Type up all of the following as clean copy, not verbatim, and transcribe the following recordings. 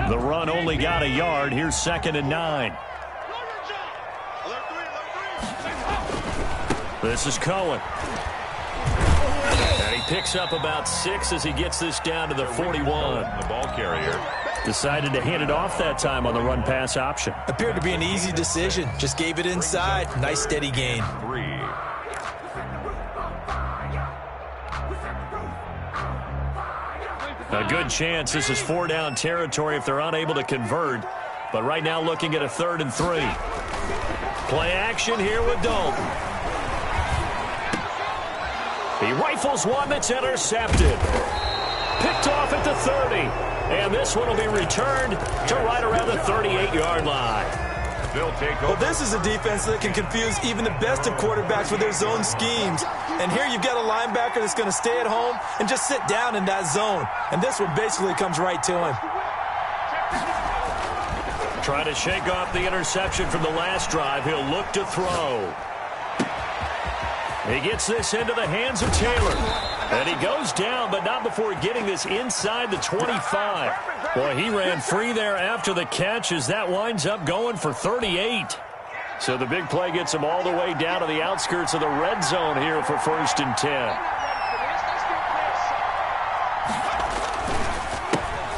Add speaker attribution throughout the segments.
Speaker 1: The run only got a yard. Here's 2nd and 9. This is Cohen. And he picks up about 6 as he gets this down to the 41.
Speaker 2: The ball carrier
Speaker 1: decided to hand it off that time on the run-pass option.
Speaker 3: Appeared to be an easy decision. Just gave it inside. Nice steady gain.
Speaker 2: 3.
Speaker 1: A good chance this is 4-down territory if they're unable to convert. But right now looking at a 3rd and 3. Play action here with Dalton. He rifles one that's intercepted. Picked off at the 30. And this one will be returned to right around the 38-yard line.
Speaker 2: They'll take over.
Speaker 3: Well, this is a defense that can confuse even the best of quarterbacks with their zone schemes. And here you've got a linebacker that's going to stay at home and just sit down in that zone. And this one basically comes right to him.
Speaker 1: Trying to shake off the interception from the last drive. He'll look to throw. He gets this into the hands of Taylor. And he goes down, but not before getting this inside the 25. Boy, he ran free there after the catch as that winds up going for 38. So the big play gets him all the way down to the outskirts of the red zone here for 1st and 10.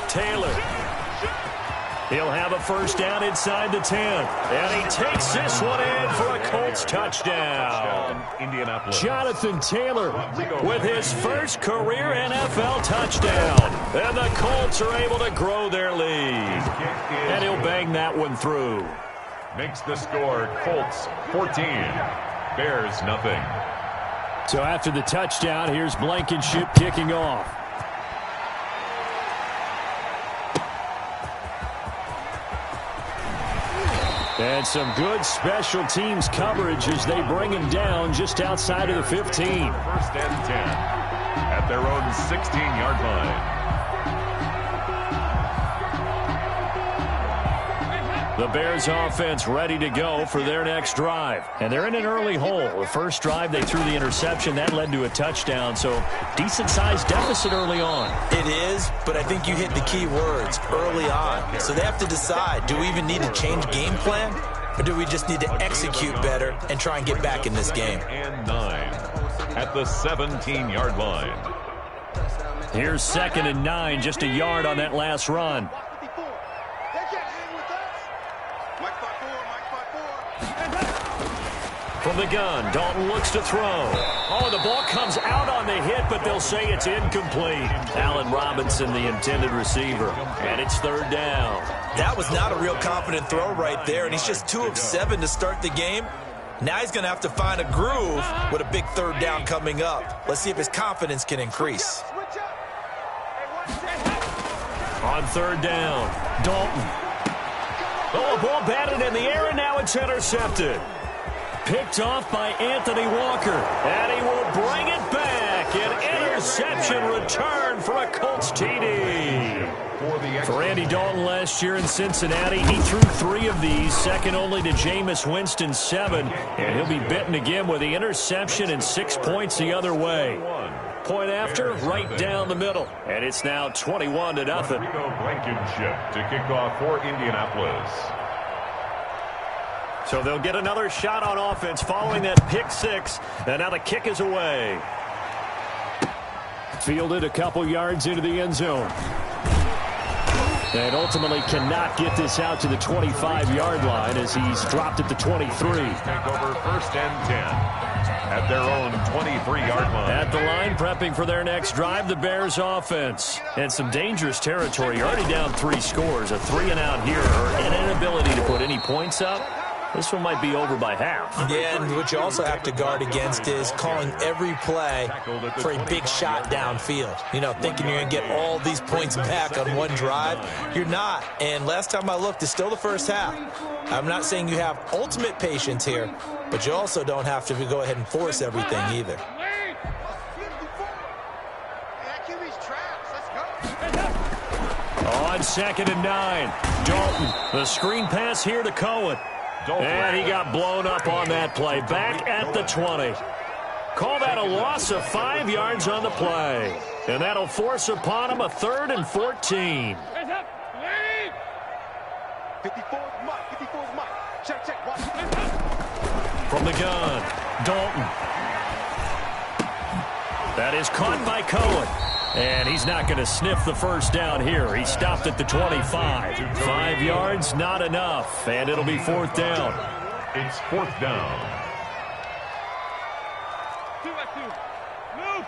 Speaker 1: Taylor. He'll have a 1st down inside the 10. And he takes this one in for a Colts touchdown.
Speaker 2: Indianapolis.
Speaker 1: Jonathan Taylor with his first career NFL touchdown. And the Colts are able to grow their lead. And he'll bang that one through.
Speaker 2: Makes the score Colts 14. Bears nothing.
Speaker 1: So after the touchdown, here's Blankenship kicking off. And some good special teams coverage as they bring him down just outside of the 15.
Speaker 2: 1st and 10 at their own 16-yard line.
Speaker 1: The Bears offense ready to go for their next drive. And they're in an early hole. The first drive they threw the interception. That led to a touchdown. So decent-sized deficit early on.
Speaker 3: It is, but I think you hit the key words, early on. So they have to decide, do we even need to change game plan? Or do we just need to execute better and try and get back in this game?
Speaker 2: And 9 at the 17-yard line.
Speaker 1: Here's 2nd and 9, just a yard on that last run. From the gun, Dalton looks to throw. Oh, the ball comes out on the hit, but they'll say it's incomplete. Allen Robinson, the intended receiver. And it's 3rd down.
Speaker 3: That was not a real confident throw right there, and he's just 2 of 7 to start the game. Now he's going to have to find a groove with a big 3rd down coming up. Let's see if his confidence can increase.
Speaker 1: On 3rd down, Dalton. Oh, ball batted in the air, and now it's intercepted. Picked off by Anthony Walker. And he will bring it back. An interception return for a Colts TD. For Andy Dalton last year in Cincinnati, he threw 3 of these, second only to Jameis Winston's 7. And he'll be bitten again with the interception and 6 points the other way. Point after, right down the middle. And it's now 21-0.
Speaker 2: Blankenship to kick off for Indianapolis.
Speaker 1: So they'll get another shot on offense following that pick 6. And now the kick is away. Fielded a couple yards into the end zone. And ultimately cannot get this out to the 25-yard line as he's dropped at the 23.
Speaker 2: Take over 1st and 10 at their own 23-yard line.
Speaker 1: At the line, prepping for their next drive, the Bears offense. And some dangerous territory. You're already down 3 scores. A 3-and-out here, or an inability to put any points up. This one might be over by half.
Speaker 3: Yeah, and what you also have to guard against is calling every play for a big shot downfield. You know, thinking you're going to get all these points back on one drive. You're not. And last time I looked, it's still the first half. I'm not saying you have ultimate patience here, but you also don't have to go ahead and force everything either.
Speaker 1: On 2nd and 9, Dalton. The screen pass here to Cohen. And he got blown up on that play. Back at the 20. Call that a loss of 5 yards on the play. And that'll force upon him a 3rd and 14.
Speaker 4: 54's Mike. 54's Mike. Check. Watch.
Speaker 1: From the gun, Dalton. That is caught by Cohen. And he's not going to sniff the first down here. He stopped at the 25. 5 yards, not enough. And it'll be 4th down.
Speaker 2: It's 4th down.
Speaker 4: 2-2. Move.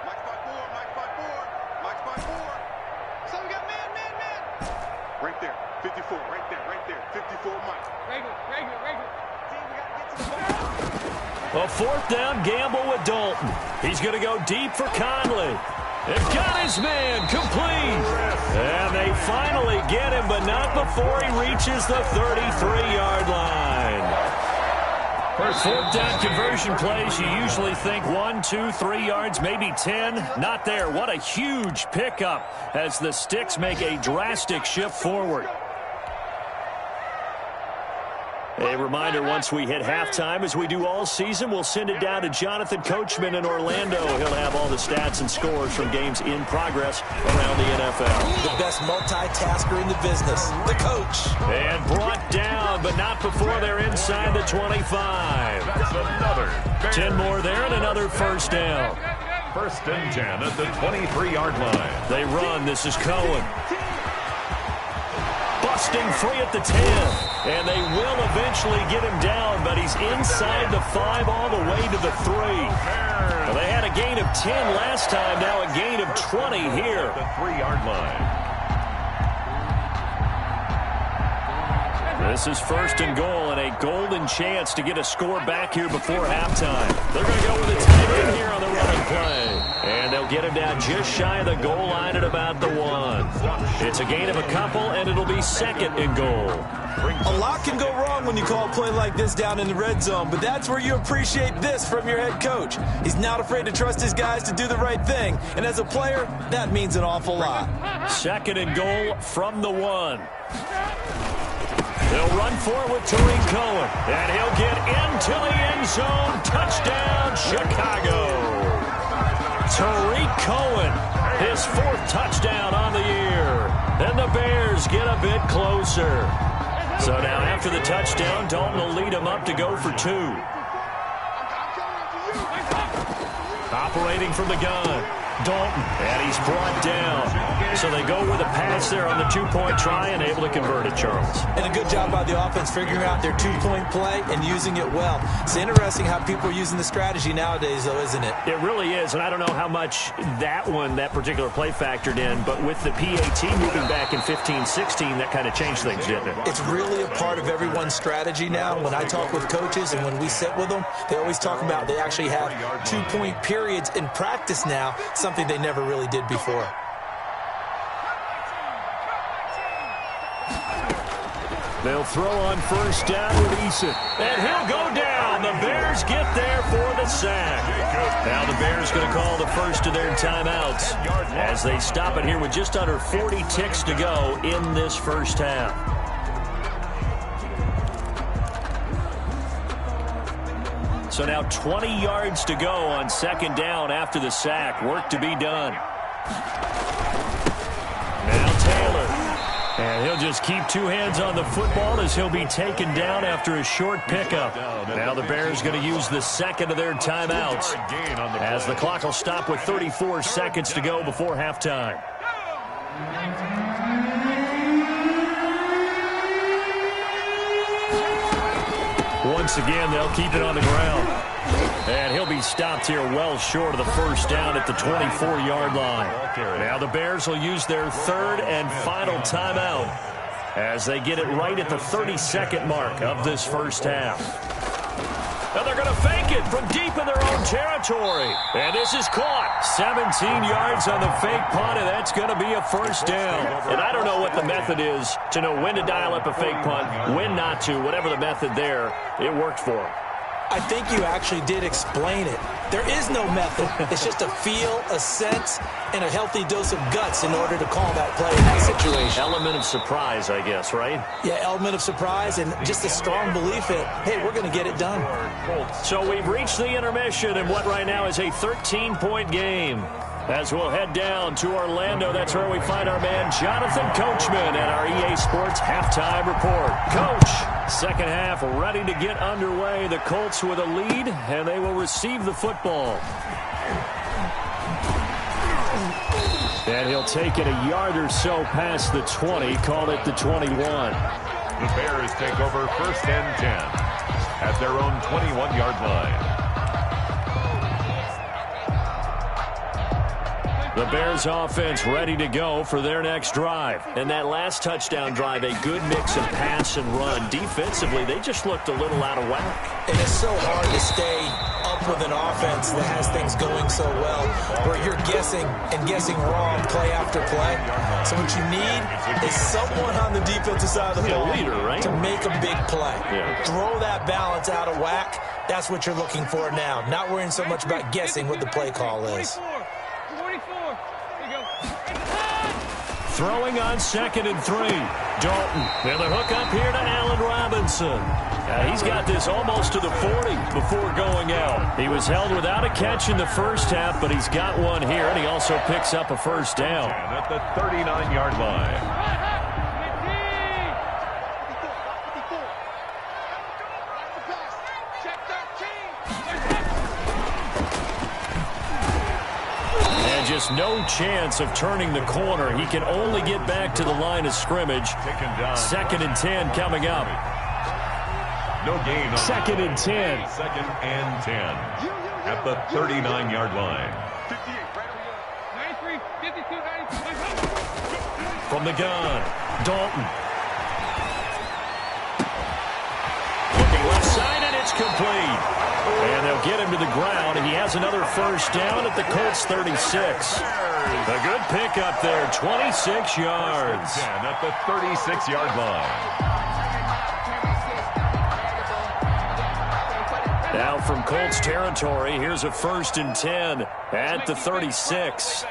Speaker 4: Mike's by 4. So we got man. Right there. 54. Right there. 54 Mike. Regular. See, we got to get to the ball.
Speaker 1: A 4th down gamble with Dalton. He's going to go deep for Conley. They've got his man complete. And they finally get him, but not before he reaches the 33-yard line. For 4th down conversion plays, you usually think 1, 2, 3 yards, maybe 10. Not there. What a huge pickup as the Sticks make a drastic shift forward. A reminder, once we hit halftime, as we do all season, we'll send it down to Jonathan Coachman in Orlando. He'll have all the stats and scores from games in progress around the NFL.
Speaker 3: The best multitasker in the business, the coach.
Speaker 1: And brought down, but not before they're inside the 25.
Speaker 2: That's another.
Speaker 1: 10 more there and another 1st down.
Speaker 2: 1st and 10 at the 23-yard line.
Speaker 1: They run. This is Cohen. Busting free at the 10. And they will eventually get him down, but he's inside the 5 all the way to the 3. Well, they had a gain of 10 last time, now a gain of 20 here.
Speaker 2: The 3-yard line.
Speaker 1: This is 1st and goal and a golden chance to get a score back here before halftime. They're going to go with a tight end here on the running play. And they'll get him down just shy of the goal line at about the 1. It's a gain of a couple, and it'll be 2nd and goal.
Speaker 3: A lot can go wrong when you call a play like this down in the red zone, but that's where you appreciate this from your head coach. He's not afraid to trust his guys to do the right thing, and as a player, that means an awful lot.
Speaker 1: 2nd and goal from the 1. They'll run for it with Tariq Cohen, and he'll get into the end zone. Touchdown, Chicago. Tariq Cohen, his 4th touchdown on the year. And the Bears get a bit closer. So now after the touchdown, Dalton will lead him up to go for 2. Operating from the gun, Dalton, and he's brought down. So they go with a pass there on the 2-point try and able to convert it, Charles.
Speaker 3: And a good job by the offense figuring out their 2-point play and using it well. It's interesting how people are using the strategy nowadays, though, isn't it?
Speaker 1: It really is, and I don't know how much that particular play factored in, but with the PAT moving back in 15-16, that kind of changed things, didn't it?
Speaker 3: It's really a part of everyone's strategy now. When I talk with coaches and when we sit with them, they always talk about they actually have 2-point periods in practice now, something they never really did before.
Speaker 1: They'll throw on 1st down with Eason. And he'll go down. The Bears get there for the sack. Now the Bears going to call the first of their timeouts as they stop it here with just under 40 ticks to go in this first half. So now 20 yards to go on 2nd down after the sack. Work to be done. Now Taylor. And he'll just keep 2 hands on the football as he'll be taken down after a short pickup. Now the Bears going to use the 2nd of their timeouts as the clock will stop with 34 seconds to go before halftime. Once again, they'll keep it on the ground. And he'll be stopped here well short of the 1st down at the 24-yard line. Now the Bears will use their 3rd and final timeout as they get it right at the 32nd mark of this first half. Now they're going to fake it from deep in their own territory. And this is caught. 17 yards on the fake punt, and that's going to be a 1st down. And I don't know what the method is to know when to dial up a fake punt, when not to. Whatever the method there, it worked for them.
Speaker 3: I think you actually did explain it. There is no method. It's just a feel, a sense, and a healthy dose of guts in order to call that play in that situation.
Speaker 1: Element of surprise, I guess, right?
Speaker 3: Yeah, element of surprise and just a strong belief that, hey, we're going to get it done.
Speaker 1: So we've reached the intermission in what right now is a 13-point game. As we'll head down to Orlando, that's where we find our man Jonathan Coachman at our EA Sports Halftime Report. Coach, second half ready to get underway. The Colts with a lead, and they will receive the football. And he'll take it a yard or so past the 20, call it the 21.
Speaker 2: The Bears take over 1st and 10 at their own 21-yard line.
Speaker 1: The Bears offense ready to go for their next drive. And that last touchdown drive, a good mix of pass and run. Defensively, they just looked a little out of whack.
Speaker 3: And it's so hard to stay up with an offense that has things going so well, where you're guessing and guessing wrong play after play. So what you need is someone on the defensive side of the ball,
Speaker 1: leader, right?
Speaker 3: to make a big play.
Speaker 1: Yeah.
Speaker 3: Throw that balance out of whack. That's what you're looking for now. Not worrying so much about guessing what the play call is.
Speaker 1: Throwing on 2nd and 3. Dalton. And the hook up here to Allen Robinson. He's got this almost to the 40 before going out. He was held without a catch in the first half, but he's got one here, and he also picks up a first down.
Speaker 2: And at the 39-yard line.
Speaker 1: Just no chance of turning the corner. He can only get back to the line of scrimmage. 2nd and 10 coming up.
Speaker 2: No gain.
Speaker 1: 2nd and 10.
Speaker 2: 2nd and 10 at the 39-yard line.
Speaker 1: From the gun, Dalton. Looking left side, and it's complete. And they'll get him to the ground, and he has another first down at the Colts 36. A good pickup there, 26 yards.
Speaker 2: 10 at the 36-yard line.
Speaker 1: Now from Colts territory, here's a 1st and 10 at the 36.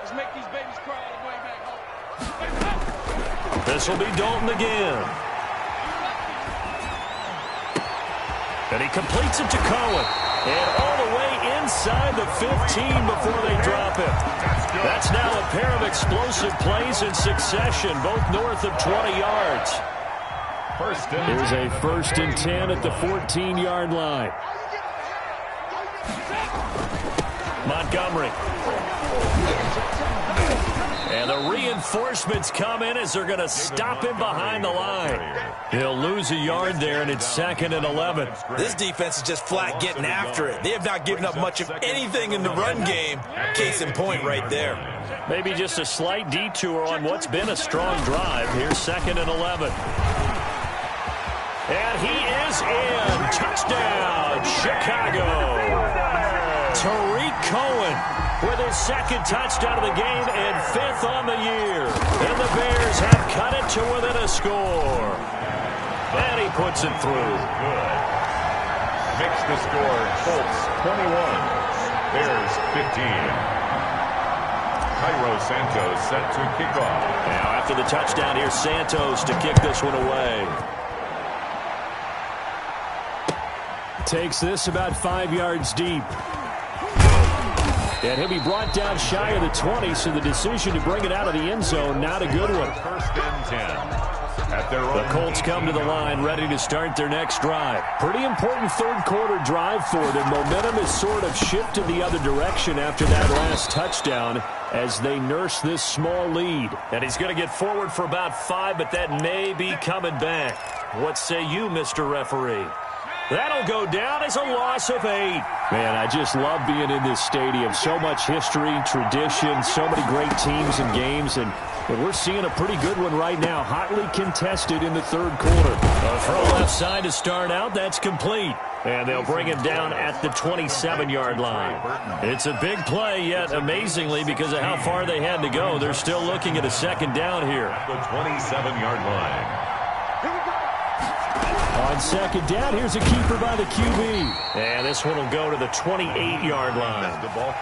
Speaker 4: Let's make these babies cry all the way back home.
Speaker 1: This will be Dalton again. And he completes it to Cohen. And all the way inside the 15 before they drop it. That's now a pair of explosive plays in succession, both north of 20 yards. Here's a 1st and 10 at the 14-yard line. Montgomery. And the reinforcements come in as they're going to stop him behind the line. He'll lose a yard there, and it's 2nd and 11.
Speaker 3: This defense is just flat getting after it. They have not given up much of anything in the run game. Case in point right there.
Speaker 1: Maybe just a slight detour on what's been a strong drive. Here's 2nd and 11. And he is in. Touchdown, Chicago. Tariq Cohen with his 2nd touchdown of the game and 5th on the year. And the Bears have cut it to within a score. And he puts it through.
Speaker 2: Good. Makes the score Colts 21, Bears 15. Cairo Santos set to kick off.
Speaker 1: Now after the touchdown, here's Santos to kick this one away. Takes this about 5 yards deep. And he'll be brought down shy of the 20, so the decision to bring it out of the end zone, not a good one.
Speaker 2: 1st and 10 at their own.
Speaker 1: The Colts come to the line, ready to start their next drive. Pretty important third-quarter drive for them. Momentum has sort of shifted the other direction after that last touchdown as they nurse this small lead. And he's going to get forward for about 5, but that may be coming back. What say you, Mr. Referee? That'll go down as a loss of 8. Man, I just love being in this stadium. So much history, tradition, so many great teams and games, and we're seeing a pretty good one right now. Hotly contested in the 3rd quarter. A throw left side to start out. That's complete. And they'll bring him down at the 27-yard line. It's a big play, yet amazingly, because of how far they had to go, they're still looking at a 2nd down here.
Speaker 2: The 27-yard line.
Speaker 1: On On second down, here's a keeper by the QB. And this one will go to the 28-yard line.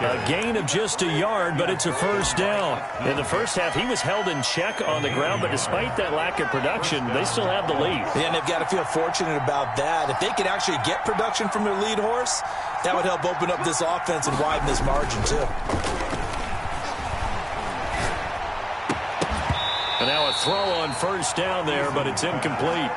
Speaker 1: A gain of just a yard, but it's a first down. In the first half, he was held in check on the ground, but despite that lack of production, they still have the lead.
Speaker 3: Yeah, and they've got to feel fortunate about that. If they could actually get production from their lead horse, that would help open up this offense and widen this margin, too.
Speaker 1: And now a throw on first down there, but it's incomplete.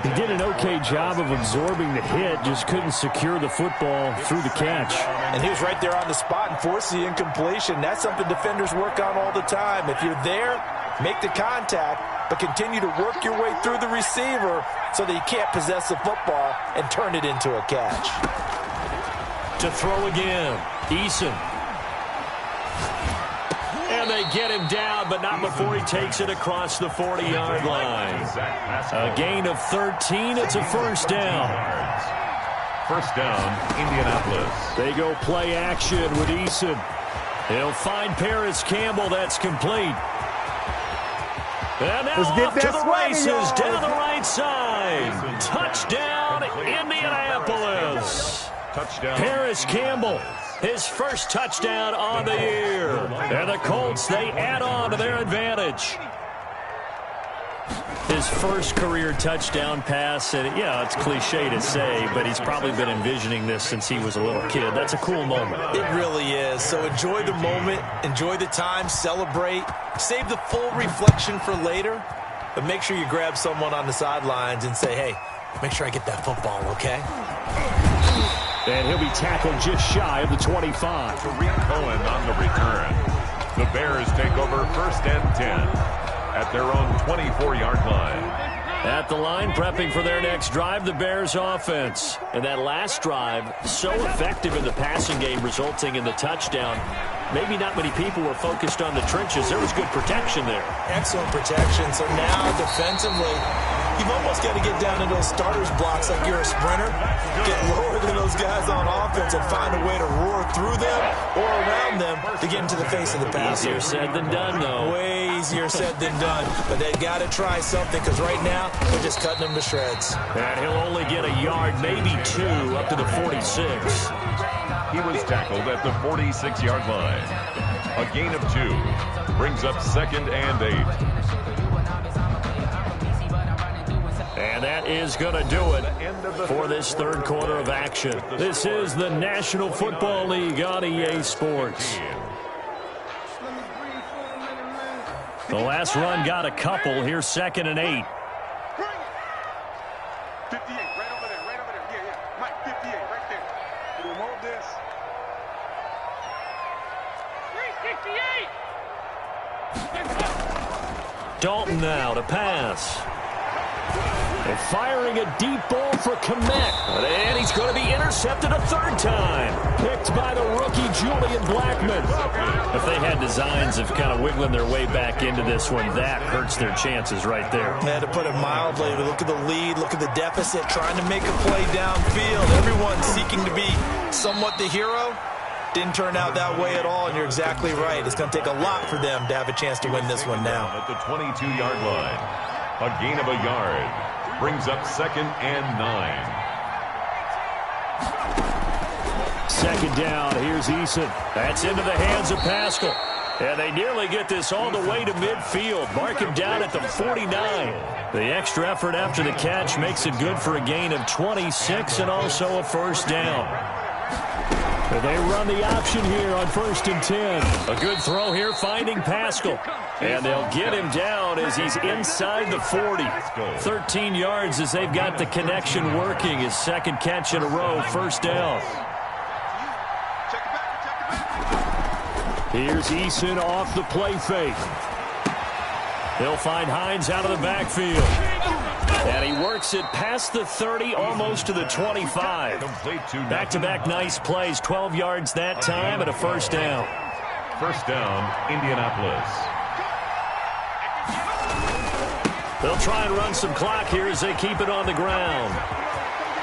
Speaker 1: He did an okay job of absorbing the hit, just couldn't secure the football through the catch.
Speaker 3: And he was right there on the spot and forced the incompletion. That's something defenders work on all the time. If you're there, make the contact, but continue to work your way through the receiver so that you can't possess the football and turn it into a catch.
Speaker 1: To throw again, Eason. And they get him down, but not before he takes it across the 40-yard line. A gain of 13. It's a first down.
Speaker 2: First down, Indianapolis.
Speaker 1: They go play action with Eason. He'll find Paris Campbell. That's complete. And now off to the races down the right side. Touchdown, Indianapolis.
Speaker 2: Touchdown.
Speaker 1: Paris Campbell, his first touchdown on the year. And the Colts, they add on to their advantage. His first career touchdown pass, and yeah, it's cliche to say, but he's probably been envisioning this since he was a little kid. That's a cool moment.
Speaker 3: It really is. So enjoy the moment, enjoy the time, celebrate, save the full reflection for later, but make sure you grab someone on the sidelines and say, hey, make sure I get that football, okay?
Speaker 1: And he'll be tackled just shy of the 25.
Speaker 2: Tariq Cohen on the return. The Bears take over first and 10 at their own 24-yard line.
Speaker 1: At the line, prepping for their next drive, the Bears offense. And that last drive, so effective in the passing game, resulting in the touchdown. Maybe not many people were focused on the trenches. There was good protection there.
Speaker 3: Excellent protection. So now defensively, you've almost got to get down into those starters blocks like you're a sprinter. Get lower than those guys on offense and find a way to roar through them or around them to get into the face of the passer.
Speaker 1: Easier said than done, though.
Speaker 3: Way easier said than done. But they've got to try something because right now they're just cutting them to shreds.
Speaker 1: And he'll only get a yard, maybe two, up to the 46.
Speaker 2: He was tackled at the 46-yard line. A gain of 2 brings up second and 8.
Speaker 1: And that is going to do it for this third quarter of action. This is the National Football League on EA Sports. The last run got a couple. Here's second and 8.
Speaker 4: 58, right over there, right over there. Yeah. Mike, 58, right there. We'll hold this.
Speaker 1: 368. Dalton now to pass. And firing a deep ball for Kmet. And he's going to be intercepted a third time. Picked by the rookie, Julian Blackmon. If they had designs of kind of wiggling their way back into this one, that hurts their chances right there.
Speaker 3: Yeah, to put it mildly, look at the lead, look at the deficit, trying to make a play downfield. Everyone seeking to be somewhat the hero. Didn't turn out that way at all, and you're exactly right. It's going to take a lot for them to have a chance to win this one now.
Speaker 2: At the 22-yard line, a gain of a yard brings up second and 9.
Speaker 1: Second down, here's Eason. That's into the hands of Pascal. And they nearly get this all the way to midfield. Mark him down at the 49. The extra effort after the catch makes it good for a gain of 26 and also a first down. They run the option here on first and 10. A good throw here, finding Pascal. And they'll get him down as he's inside the 40. 13 yards as they've got the connection working. His second catch in a row, first down. Here's Eason off the play fake. He'll find Hines out of the backfield. And he works it past the 30, almost to the 25. Back-to-back nice plays, 12 yards that time, and a first down.
Speaker 2: First down, Indianapolis.
Speaker 1: They'll try and run some clock here as they keep it on the ground.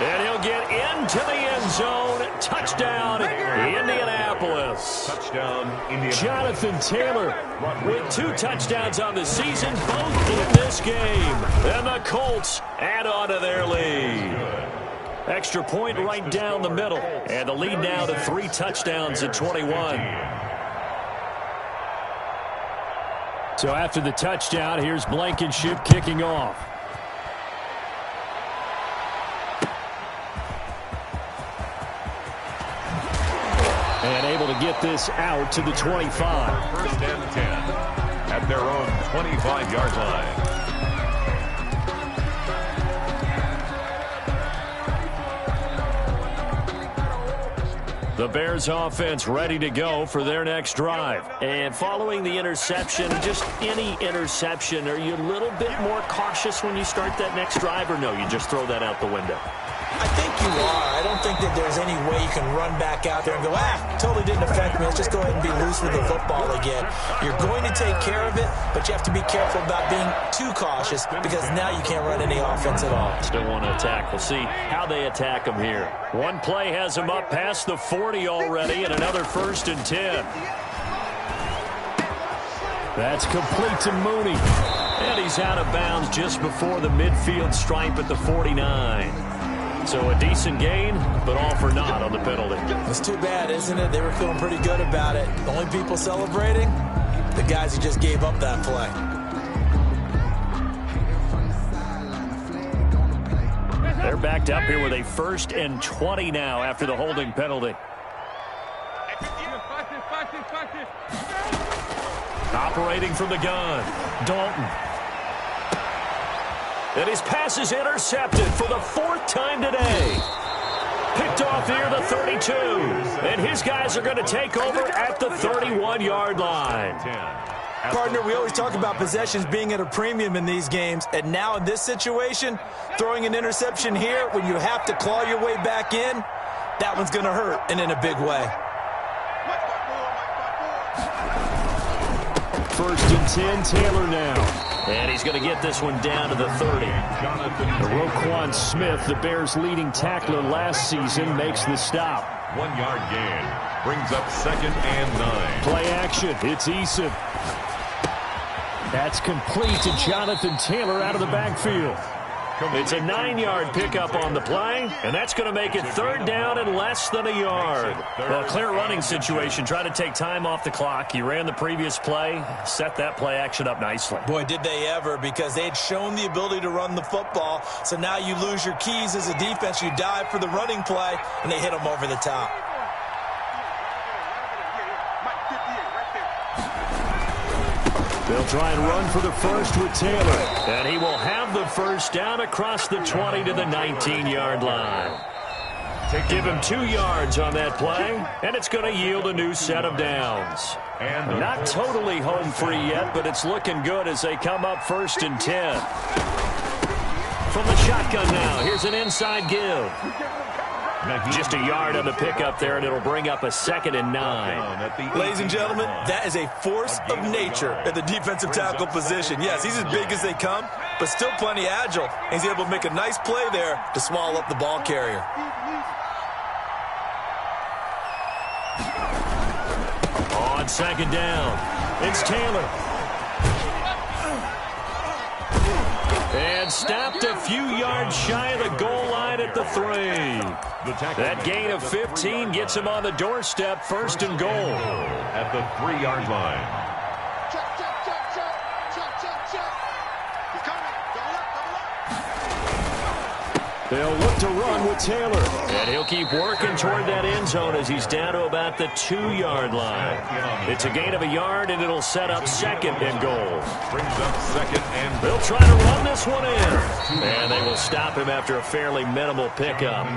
Speaker 1: And he'll get into the end zone. Touchdown, Indianapolis.
Speaker 2: Touchdown, Indianapolis.
Speaker 1: Jonathan Taylor with 2 touchdowns on the season, both in this game. And the Colts add on to their lead. Extra point right down the middle. And the lead now to 3 touchdowns at 21. So after the touchdown, here's Blankenship kicking off. And able to get this out to the 25.
Speaker 2: First and 10 at their own 25-yard line.
Speaker 1: The Bears offense ready to go for their next drive. And following the interception, just any interception, are you a little bit more cautious when you start that next drive, or no, you just throw that out the window?
Speaker 3: I think you are. I don't think that there's any way you can run back out there and go, totally didn't affect me. Let's just go ahead and be loose with the football again. You're going to take care of it, but you have to be careful about being too cautious because now you can't run any offense at all.
Speaker 1: Still want to attack. We'll see how they attack them here. One play has them up past the 40 already, and another 1st and 10. That's complete to Mooney. And he's out of bounds just before the midfield stripe at the 49. So a decent gain, but all for naught on the penalty.
Speaker 3: It's too bad, isn't it? They were feeling pretty good about it. The only people celebrating, the guys who just gave up that play.
Speaker 1: They're backed up here with a 1st and 20 now after the holding penalty. Operating from the gun, Dalton. And his pass is intercepted for the 4th time today. Picked off here the 32. And his guys are going to take over at the 31-yard line.
Speaker 3: Partner, we always talk about possessions being at a premium in these games. And now in this situation, throwing an interception here when you have to claw your way back in, that one's going to hurt, and in a big way.
Speaker 1: 1st and 10, Taylor now. And he's going to get this one down to the 30. Roquan Smith, the Bears' leading tackler last season, makes the stop.
Speaker 2: 1-yard gain brings up 2nd and 9.
Speaker 1: Play action. It's Eason. That's complete to Jonathan Taylor out of the backfield. It's a 9-yard pickup on the play, and that's going to make it 3rd down and less than a yard. Well, clear running situation. Try to take time off the clock. You ran the previous play, set that play action up nicely.
Speaker 3: Boy, did they ever, because they had shown the ability to run the football. So now you lose your keys as a defense. You dive for the running play, and they hit them over the top.
Speaker 1: They'll try and run for the 1st with Taylor. And he will have the 1st down across the 20 to the 19-yard line. Give him 2 yards on that play, and it's going to yield a new set of downs. Not totally home free yet, but it's looking good as they come up 1st and 10. From the shotgun now, here's an inside give. Just a yard on the pickup there, and it'll bring up a 2nd and 9.
Speaker 3: Ladies and gentlemen, that is a force of nature at the defensive tackle position. Yes, he's as big as they come, but still plenty agile. He's able to make a nice play there to swallow up the ball carrier.
Speaker 1: On 2nd down, it's Taylor. And stopped a few yards shy of the goal line at the 3. That gain of 15 gets him on the doorstep, 1st and goal.
Speaker 2: At the 3-yard line.
Speaker 1: They'll look to run with Taylor. And he'll keep working toward that end zone as he's down to about the 2-yard line. It's a gain of a yard, and it'll set up 2nd and goal.
Speaker 2: Brings up 2nd and
Speaker 1: they'll try to run this one in. And they will stop him after a fairly minimal pickup.